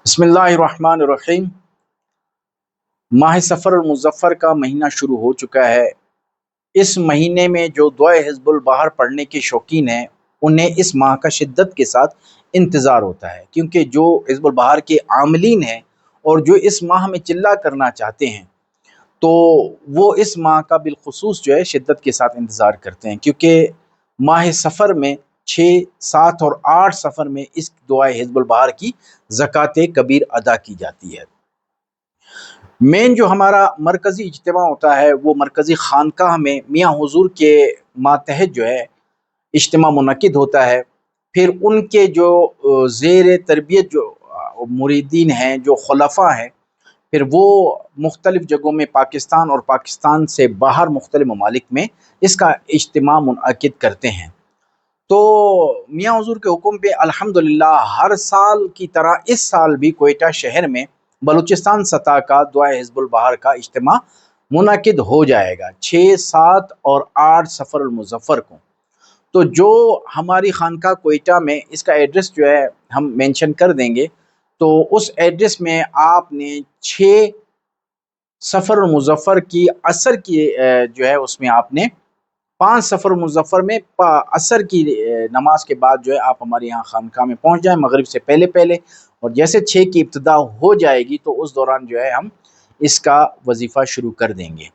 बिस्मिल्लाहिर्रहमानिर्रहीम। माह सफ़र और मुज़फ़्फ़र का महीना शुरू हो चुका है। इस महीने में जो दुआए हिज़्बुल बहार पढ़ने के शौकीन हैं उन्हें इस माह का शिद्दत के साथ इंतज़ार होता है, क्योंकि जो हिज़्बुल बहार के आमिलीन हैं और जो इस माह में चिल्ला करना चाहते हैं तो वो इस माह का बिलखुसूस जो है शिद्दत के साथ इंतज़ार करते हैं, क्योंकि माह सफ़र में 6, 7 और 8 सफ़र में इस दुआए हिज़्बुल बहार की ज़कात कबीर अदा की जाती है। मेन जो हमारा मरकज़ी इज्तिमा होता है वो मरकज़ी खानकाह में मियाँ हुज़ूर के मातहत जो है इज्तिमा मुनक्किद होता है। फिर उनके जो ज़ेर तरबियत जो मुरीदीन हैं, जो खुलफ़ा हैं, फिर वो मुख्तलिफ़ जगहों में पाकिस्तान और पाकिस्तान से बाहर मुख्तलिफ़ ममालिक में इसका इज्तिमा मुनअक्किद करते हैं। तो मियाँ हुज़ूर के हुक्म पे अल्हम्दुलिल्लाह हर साल की तरह इस साल भी कोयटा शहर में बलूचिस्तान सतह का दुआए हिज़्बुल बहार का इज्तिमा मुनअक्किद हो जाएगा 6, 7 और 8 सफ़र मुज़फ़्फ़र को। तो जो हमारी खानका कोयटा में इसका एड्रेस जो है हम मेंशन कर देंगे, तो उस एड्रेस में आपने 6 सफ़र मुज़फ़्फ़र की असर की जो है उसमें आपने 5 सफ़र मुज़फ़्फ़र में असर की नमाज के बाद जो है आप हमारे यहाँ खानका में पहुँच जाएँ मगरिब से पहले पहले, और जैसे 6 की इब्तिदा हो जाएगी तो उस दौरान जो है हम इसका वजीफ़ा शुरू कर देंगे।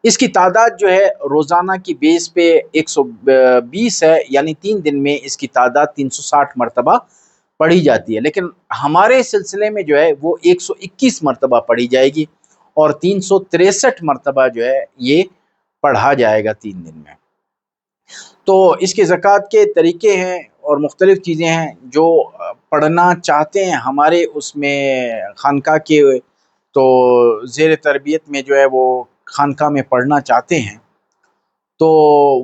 इसकी तादाद जो है रोज़ाना की बेस पे 120 है, यानी 3 दिन में इसकी तादाद 360 मरतबा पढ़ी जाती है, लेकिन हमारे सिलसिले में जो है वो 121 मरतबा पढ़ी जाएगी और 363 मरतबा जो है ये पढ़ा जाएगा 3 दिन में। तो इसके ज़कात के तरीके हैं और मुख्तलिफ़ चीज़ें हैं जो पढ़ना चाहते हैं हमारे उसमें खानका के, तो ज़ेर तरबियत में जो है वो खानका में पढ़ना चाहते हैं तो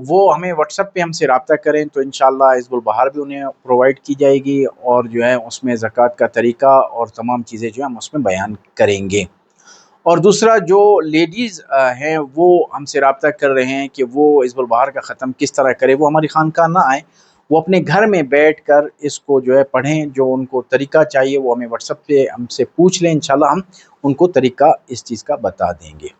वो हमें व्हाट्सएप पे हमसे रब्ता करें, तो इंशाअल्लाह हिज़्बुल बहार भी उन्हें प्रोवाइड की जाएगी और जो है उसमें ज़कात का तरीका और तमाम चीज़ें जो है हम उसमें बयान करेंगे। और दूसरा जो लेडीज़ हैं वो हमसे रब्ता कर रहे हैं कि वो हिज़्बुल बहार का ख़त्म किस तरह करें, वो हमारी खानका ना आएँ, वो अपने घर में बैठकर इसको जो है पढ़ें। जो उनको तरीका चाहिए वो हमें व्हाट्सएप पे हमसे पूछ लें, इंशाअल्लाह हम उनको तरीका इस चीज़ का बता देंगे।